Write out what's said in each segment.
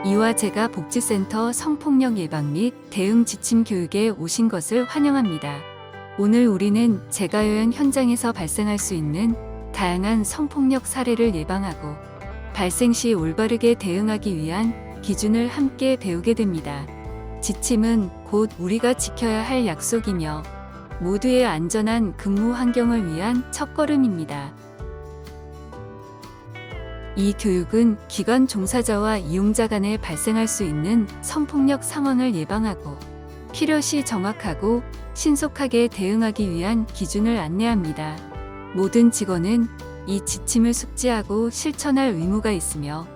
이와 제가 복지센터 성폭력 예방 및 대응 지침 교육에 오신 것을 환영합니다. 오늘 우리는 재가요양 현장에서 발생할 수 있는 다양한 성폭력 사례를 예방하고 발생 시 올바르게 대응하기 위한 기준을 함께 배우게 됩니다. 지침은 곧 우리가 지켜야 할 약속이며 모두의 안전한 근무 환경을 위한 첫걸음입니다. 이 교육은 기관 종사자와 이용자 간에 발생할 수 있는 성폭력 상황을 예방하고 필요시 정확하고 신속하게 대응하기 위한 기준을 안내합니다. 모든 직원은 이 지침을 숙지하고 실천할 의무가 있으며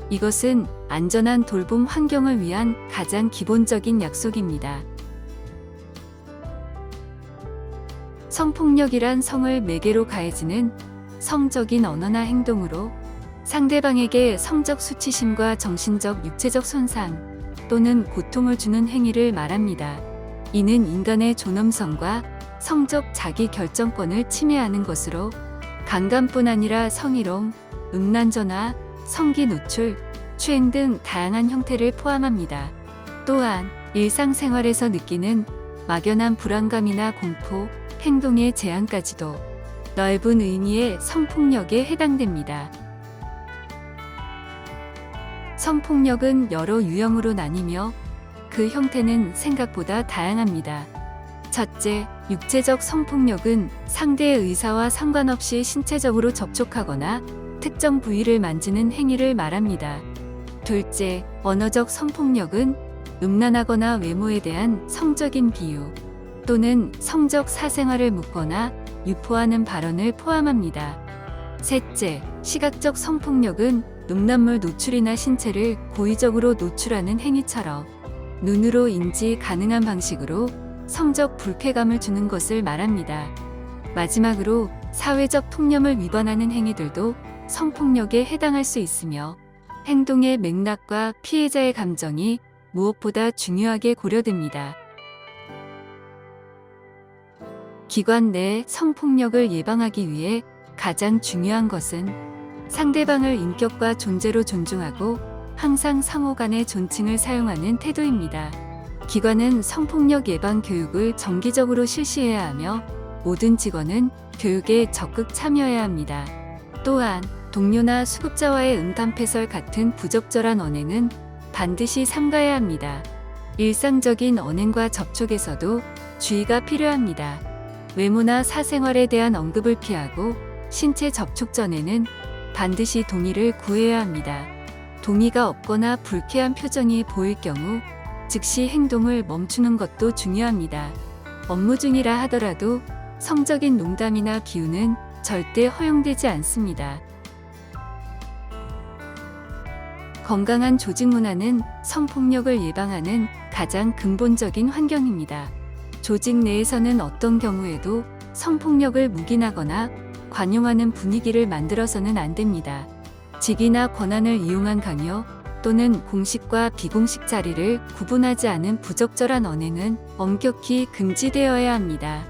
이것은 안전한 돌봄 환경을 위한 가장 기본적인 약속입니다. 성폭력이란 성을 매개로 가해지는 성적인 언어나 행동으로 상대방에게 성적 수치심과 정신적, 육체적 손상 또는 고통을 주는 행위를 말합니다. 이는 인간의 존엄성과 성적 자기 결정권을 침해하는 것으로 강간뿐 아니라 성희롱, 음란전화, 성기 노출, 추행 등 다양한 형태를 포함합니다. 또한 일상생활에서 느끼는 막연한 불안감이나 공포, 행동의 제한까지도 넓은 의미의 성폭력에 해당됩니다. 성폭력은 여러 유형으로 나뉘며 그 형태는 생각보다 다양합니다. 첫째, 육체적 성폭력은 상대의 의사와 상관없이 신체적으로 접촉하거나 특정 부위를 만지는 행위를 말합니다. 둘째, 언어적 성폭력은 음란하거나 외모에 대한 성적인 비유 또는 성적 사생활을 묻거나 유포하는 발언을 포함합니다. 셋째, 시각적 성폭력은 음란물 노출이나 신체를 고의적으로 노출하는 행위처럼 눈으로 인지 가능한 방식으로 성적 불쾌감을 주는 것을 말합니다. 마지막으로 사회적 통념을 위반하는 행위들도 성폭력에 해당할 수 있으며 행동의 맥락과 피해자의 감정이 무엇보다 중요하게 고려됩니다. 기관 내 성폭력을 예방하기 위해 가장 중요한 것은 상대방을 인격과 존재로 존중하고 항상 상호 간의 존칭을 사용하는 태도입니다. 기관은 성폭력 예방 교육을 정기적으로 실시해야 하며 모든 직원은 교육에 적극 참여해야 합니다. 또한 동료나 수급자와의 음담패설 같은 부적절한 언행은 반드시 삼가해야 합니다. 일상적인 언행과 접촉에서도 주의가 필요합니다. 외모나 사생활에 대한 언급을 피하고 신체 접촉 전에는 반드시 동의를 구해야 합니다. 동의가 없거나 불쾌한 표정이 보일 경우 즉시 행동을 멈추는 것도 중요합니다. 업무 중이라 하더라도 성적인 농담이나 비유는 절대 허용되지 않습니다. 건강한 조직 문화는 성폭력을 예방하는 가장 근본적인 환경입니다. 조직 내에서는 어떤 경우에도 성폭력을 묵인하거나 관용하는 분위기를 만들어서는 안 됩니다. 직위나 권한을 이용한 강요 또는 공식과 비공식 자리를 구분하지 않은 부적절한 언행은 엄격히 금지되어야 합니다.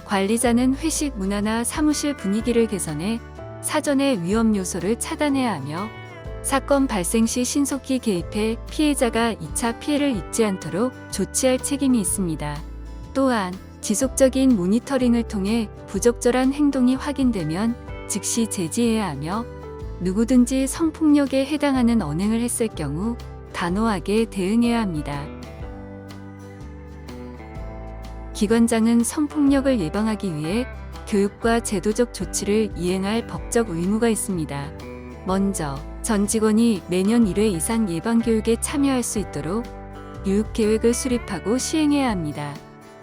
관리자는 회식 문화나 사무실 분위기를 개선해 사전에 위험 요소를 차단해야 하며 사건 발생 시 신속히 개입해 피해자가 2차 피해를 입지 않도록 조치할 책임이 있습니다. 또한 지속적인 모니터링을 통해 부적절한 행동이 확인되면 즉시 제지해야 하며 누구든지 성폭력에 해당하는 언행을 했을 경우 단호하게 대응해야 합니다. 기관장은 성폭력을 예방하기 위해 교육과 제도적 조치를 이행할 법적 의무가 있습니다. 먼저 전 직원이 매년 1회 이상 예방교육에 참여할 수 있도록 교육계획을 수립하고 시행해야 합니다.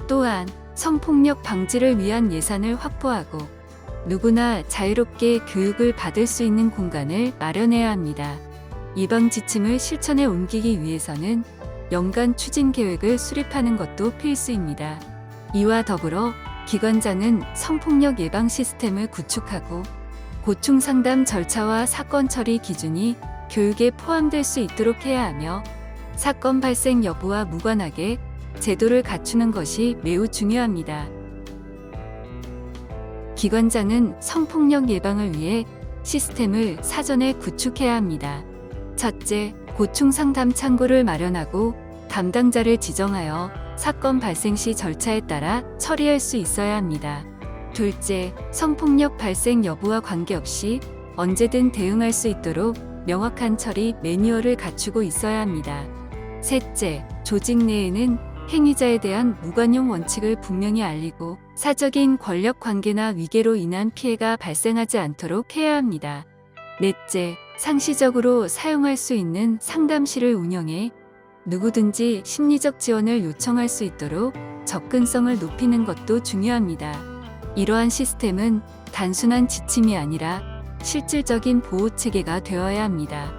또한 성폭력 방지를 위한 예산을 확보하고 누구나 자유롭게 교육을 받을 수 있는 공간을 마련해야 합니다. 예방 지침을 실천에 옮기기 위해서는 연간 추진 계획을 수립하는 것도 필수입니다. 이와 더불어 기관장은 성폭력 예방 시스템을 구축하고 고충 상담 절차와 사건 처리 기준이 교육에 포함될 수 있도록 해야 하며 사건 발생 여부와 무관하게 제도를 갖추는 것이 매우 중요합니다. 기관장은 성폭력 예방을 위해 시스템을 사전에 구축해야 합니다. 첫째, 고충 상담 창구를 마련하고 담당자를 지정하여 사건 발생 시 절차에 따라 처리할 수 있어야 합니다. 둘째, 성폭력 발생 여부와 관계없이 언제든 대응할 수 있도록 명확한 처리 매뉴얼을 갖추고 있어야 합니다. 셋째, 조직 내에는 행위자에 대한 무관용 원칙을 분명히 알리고 사적인 권력 관계나 위계로 인한 피해가 발생하지 않도록 해야 합니다. 넷째, 상시적으로 사용할 수 있는 상담실을 운영해 누구든지 심리적 지원을 요청할 수 있도록 접근성을 높이는 것도 중요합니다. 이러한 시스템은 단순한 지침이 아니라 실질적인 보호 체계가 되어야 합니다.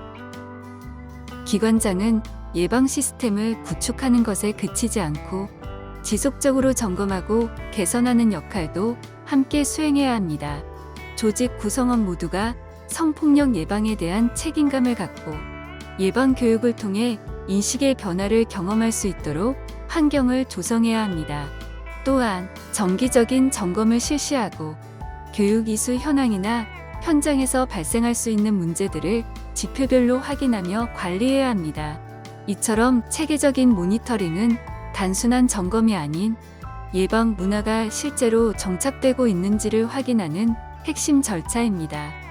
기관장은 예방 시스템을 구축하는 것에 그치지 않고 지속적으로 점검하고 개선하는 역할도 함께 수행해야 합니다. 조직 구성원 모두가 성폭력 예방에 대한 책임감을 갖고 예방 교육을 통해 인식의 변화를 경험할 수 있도록 환경을 조성해야 합니다. 또한 정기적인 점검을 실시하고 교육 이수 현황이나 현장에서 발생할 수 있는 문제들을 지표별로 확인하며 관리해야 합니다. 이처럼 체계적인 모니터링은 단순한 점검이 아닌 예방 문화가 실제로 정착되고 있는지를 확인하는 핵심 절차입니다.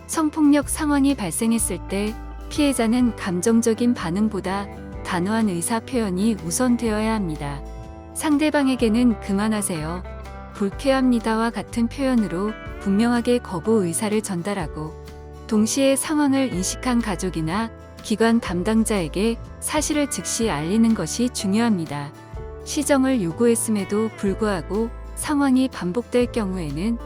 성폭력 상황이 발생했을 때 피해자는 감정적인 반응보다 단호한 의사 표현이 우선되어야 합니다. 상대방에게는 그만하세요, 불쾌합니다와 같은 표현으로 분명하게 거부 의사를 전달하고 동시에 상황을 인식한 가족이나 기관 담당자에게 사실을 즉시 알리는 것이 중요합니다. 시정을 요구했음에도 불구하고 상황이 반복될 경우에는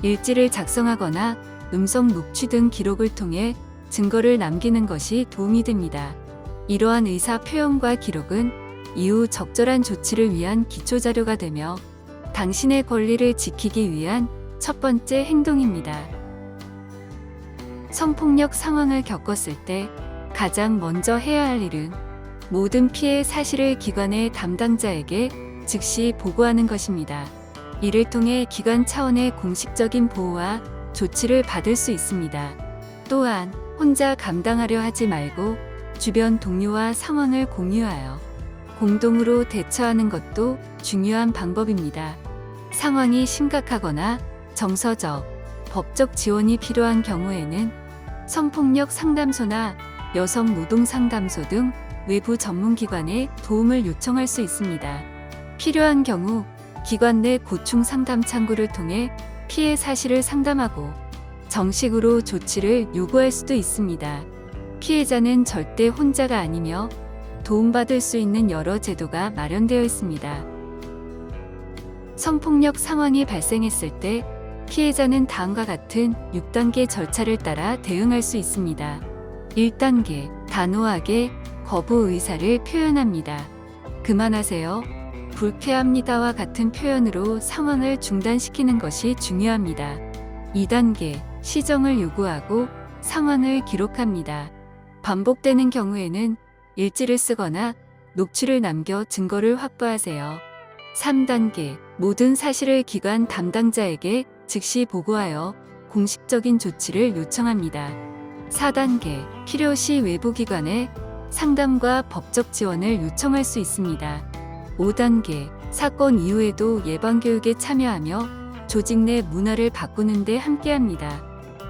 일지를 작성하거나 음성 녹취 등 기록을 통해 증거를 남기는 것이 도움이 됩니다. 이러한 의사 표현과 기록은 이후 적절한 조치를 위한 기초자료가 되며 당신의 권리를 지키기 위한 첫 번째 행동입니다. 성폭력 상황을 겪었을 때 가장 먼저 해야 할 일은 모든 피해 사실을 기관의 담당자에게 즉시 보고하는 것입니다. 이를 통해 기관 차원의 공식적인 보호와 조치를 받을 수 있습니다. 또한 혼자 감당하려 하지 말고 주변 동료와 상황을 공유하여 공동으로 대처하는 것도 중요한 방법입니다. 상황이 심각하거나 정서적, 법적 지원이 필요한 경우에는 성폭력 상담소나 여성 노동 상담소 등 외부 전문기관에 도움을 요청할 수 있습니다. 필요한 경우 기관 내 고충 상담 창구를 통해 피해 사실을 상담하고 정식으로 조치를 요구할 수도 있습니다. 피해자는 절대 혼자가 아니며 도움받을 수 있는 여러 제도가 마련되어 있습니다. 성폭력 상황이 발생했을 때 피해자는 다음과 같은 6단계 절차를 따라 대응할 수 있습니다. 1단계, 단호하게 거부 의사를 표현합니다. 그만하세요, 불쾌합니다와 같은 표현으로 상황을 중단시키는 것이 중요합니다. 2단계, 시정을 요구하고 상황을 기록합니다. 반복되는 경우에는 일지를 쓰거나 녹취를 남겨 증거를 확보하세요. 3단계, 모든 사실을 기관 담당자에게 즉시 보고하여 공식적인 조치를 요청합니다. 4단계, 필요시 외부 기관에 상담과 법적 지원을 요청할 수 있습니다. 5단계, 사건 이후에도 예방교육에 참여하며 조직 내 문화를 바꾸는 데 함께합니다.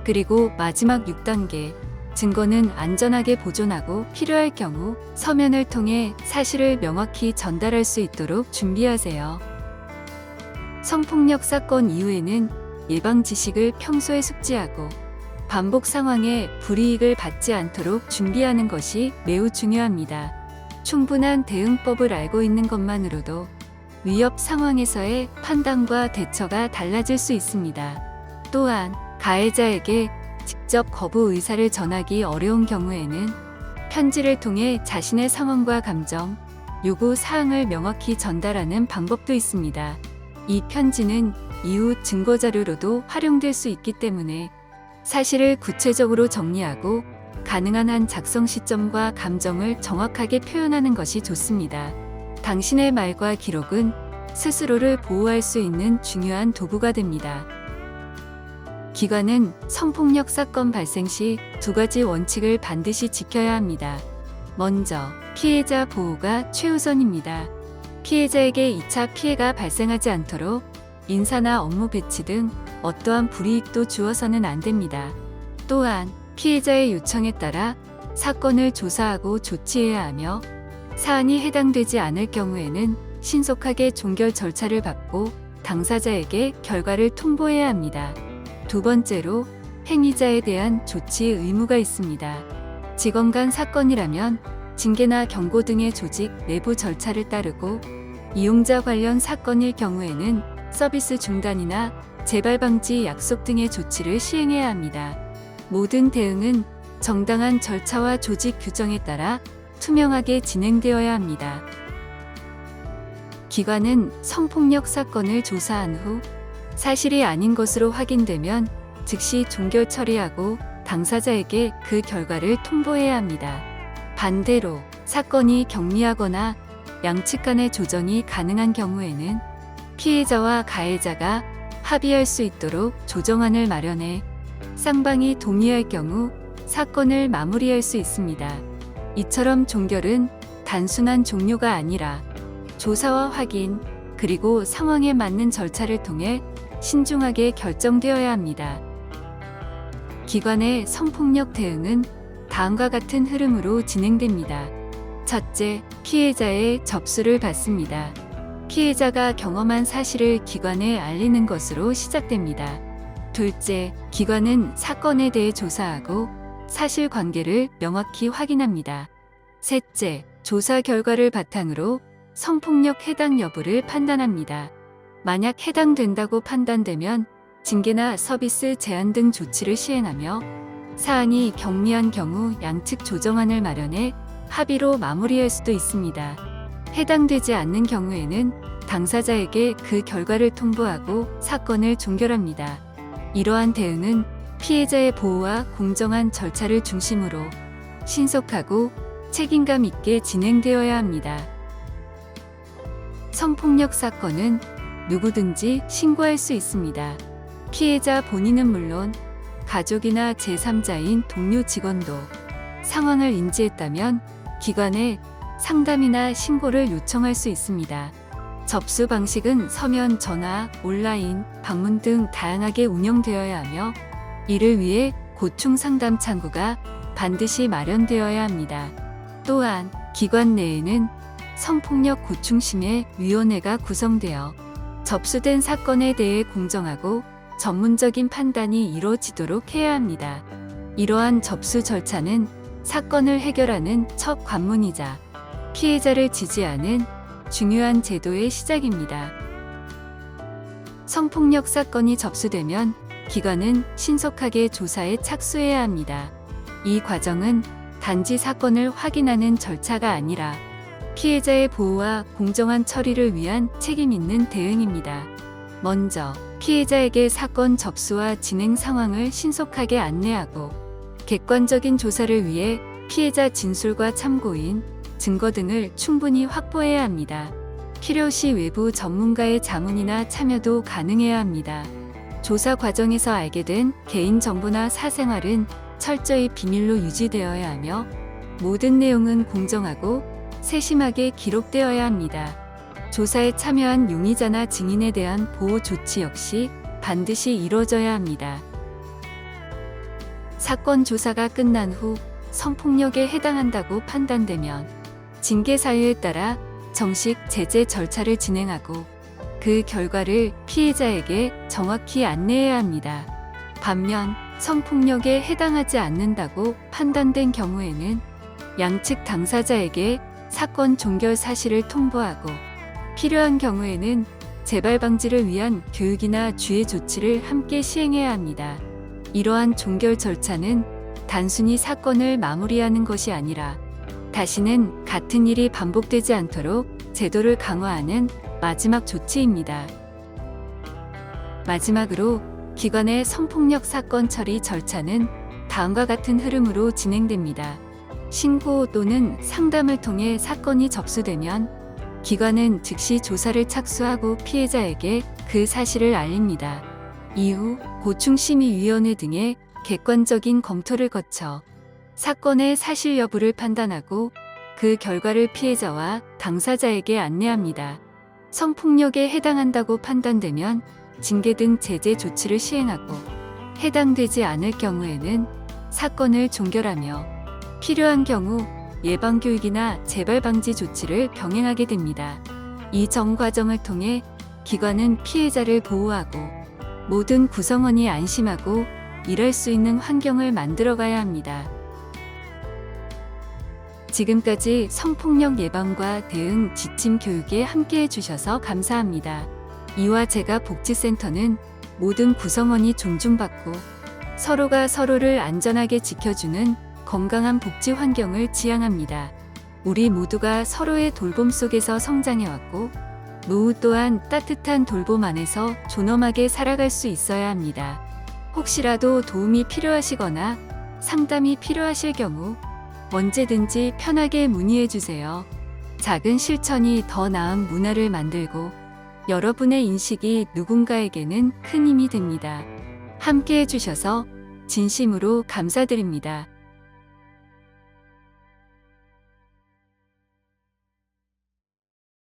그리고 마지막 6단계, 증거는 안전하게 보존하고 필요할 경우 서면을 통해 사실을 명확히 전달할 수 있도록 준비하세요. 성폭력 사건 이후에는 예방 지식을 평소에 숙지하고 반복 상황에 불이익을 받지 않도록 준비하는 것이 매우 중요합니다. 충분한 대응법을 알고 있는 것만으로도 위협 상황에서의 판단과 대처가 달라질 수 있습니다. 또한 가해자에게 직접 거부 의사를 전하기 어려운 경우에는 편지를 통해 자신의 상황과 감정, 요구 사항을 명확히 전달하는 방법도 있습니다. 이 편지는 이후 증거 자료로도 활용될 수 있기 때문에 사실을 구체적으로 정리하고 가능한 한 작성 시점과 감정을 정확하게 표현하는 것이 좋습니다. 당신의 말과 기록은 스스로를 보호할 수 있는 중요한 도구가 됩니다. 기관은 성폭력 사건 발생 시 두 가지 원칙을 반드시 지켜야 합니다. 먼저, 피해자 보호가 최우선입니다. 피해자에게 2차 피해가 발생하지 않도록 인사나 업무 배치 등 어떠한 불이익도 주어서는 안 됩니다. 또한 피해자의 요청에 따라 사건을 조사하고 조치해야 하며 사안이 해당되지 않을 경우에는 신속하게 종결 절차를 밟고 당사자에게 결과를 통보해야 합니다. 두 번째로 행위자에 대한 조치의 의무가 있습니다. 직원 간 사건이라면 징계나 경고 등의 조직 내부 절차를 따르고 이용자 관련 사건일 경우에는 서비스 중단이나 재발 방지 약속 등의 조치를 시행해야 합니다. 모든 대응은 정당한 절차와 조직 규정에 따라 투명하게 진행되어야 합니다. 기관은 성폭력 사건을 조사한 후 사실이 아닌 것으로 확인되면 즉시 종결 처리하고 당사자에게 그 결과를 통보해야 합니다. 반대로 사건이 경미하거나 양측 간의 조정이 가능한 경우에는 피해자와 가해자가 합의할 수 있도록 조정안을 마련해 쌍방이 동의할 경우 사건을 마무리할 수 있습니다. 이처럼 종결은 단순한 종료가 아니라 조사와 확인, 그리고 상황에 맞는 절차를 통해 신중하게 결정되어야 합니다. 기관의 성폭력 대응은 다음과 같은 흐름으로 진행됩니다. 첫째, 피해자의 접수를 받습니다. 피해자가 경험한 사실을 기관에 알리는 것으로 시작됩니다. 둘째, 기관은 사건에 대해 조사하고 사실관계를 명확히 확인합니다. 셋째, 조사 결과를 바탕으로 성폭력 해당 여부를 판단합니다. 만약 해당된다고 판단되면 징계나 서비스 제한 등 조치를 시행하며 사안이 경미한 경우 양측 조정안을 마련해 합의로 마무리할 수도 있습니다. 해당되지 않는 경우에는 당사자에게 그 결과를 통보하고 사건을 종결합니다. 이러한 대응은 피해자의 보호와 공정한 절차를 중심으로 신속하고 책임감 있게 진행되어야 합니다. 성폭력 사건은 누구든지 신고할 수 있습니다. 피해자 본인은 물론 가족이나 제3자인 동료 직원도 상황을 인지했다면 기관에 상담이나 신고를 요청할 수 있습니다. 접수 방식은 서면, 전화, 온라인, 방문 등 다양하게 운영되어야 하며 이를 위해 고충 상담 창구가 반드시 마련되어야 합니다. 또한 기관 내에는 성폭력 고충심해 위원회가 구성되어 접수된 사건에 대해 공정하고 전문적인 판단이 이루어지도록 해야 합니다. 이러한 접수 절차는 사건을 해결하는 첫 관문이자 피해자를 지지하는 중요한 제도의 시작입니다. 성폭력 사건이 접수되면 기관은 신속하게 조사에 착수해야 합니다. 이 과정은 단지 사건을 확인하는 절차가 아니라 피해자의 보호와 공정한 처리를 위한 책임 있는 대응입니다. 먼저 피해자에게 사건 접수와 진행 상황을 신속하게 안내하고 객관적인 조사를 위해 피해자 진술과 참고인, 증거 등을 충분히 확보해야 합니다. 필요시 외부 전문가의 자문이나 참여도 가능해야 합니다. 조사 과정에서 알게 된 개인정보나 사생활은 철저히 비밀로 유지되어야 하며 모든 내용은 공정하고 세심하게 기록되어야 합니다. 조사에 참여한 용의자나 증인에 대한 보호 조치 역시 반드시 이루어져야 합니다. 사건 조사가 끝난 후 성폭력에 해당한다고 판단되면 징계 사유에 따라 정식 제재 절차를 진행하고 그 결과를 피해자에게 정확히 안내해야 합니다. 반면 성폭력에 해당하지 않는다고 판단된 경우에는 양측 당사자에게 사건 종결 사실을 통보하고 필요한 경우에는 재발 방지를 위한 교육이나 주의 조치를 함께 시행해야 합니다. 이러한 종결 절차는 단순히 사건을 마무리하는 것이 아니라 다시는 같은 일이 반복되지 않도록 제도를 강화하는 마지막 조치입니다. 마지막으로 기관의 성폭력 사건 처리 절차는 다음과 같은 흐름으로 진행됩니다. 신고 또는 상담을 통해 사건이 접수되면 기관은 즉시 조사를 착수하고 피해자에게 그 사실을 알립니다. 이후 고충심의위원회 등의 객관적인 검토를 거쳐 사건의 사실 여부를 판단하고 그 결과를 피해자와 당사자에게 안내합니다. 성폭력에 해당한다고 판단되면 징계 등 제재 조치를 시행하고 해당되지 않을 경우에는 사건을 종결하며 필요한 경우 예방교육이나 재발 방지 조치를 병행하게 됩니다. 이 전 과정을 통해 기관은 피해자를 보호하고 모든 구성원이 안심하고 일할 수 있는 환경을 만들어가야 합니다. 지금까지 성폭력 예방과 대응 지침 교육에 함께해 주셔서 감사합니다. 이와 제가 복지센터는 모든 구성원이 존중받고 서로가 서로를 안전하게 지켜주는 건강한 복지 환경을 지향합니다. 우리 모두가 서로의 돌봄 속에서 성장해왔고 노후 또한 따뜻한 돌봄 안에서 존엄하게 살아갈 수 있어야 합니다. 혹시라도 도움이 필요하시거나 상담이 필요하실 경우 언제든지 편하게 문의해 주세요. 작은 실천이 더 나은 문화를 만들고 여러분의 인식이 누군가에게는 큰 힘이 됩니다. 함께 해주셔서 진심으로 감사드립니다.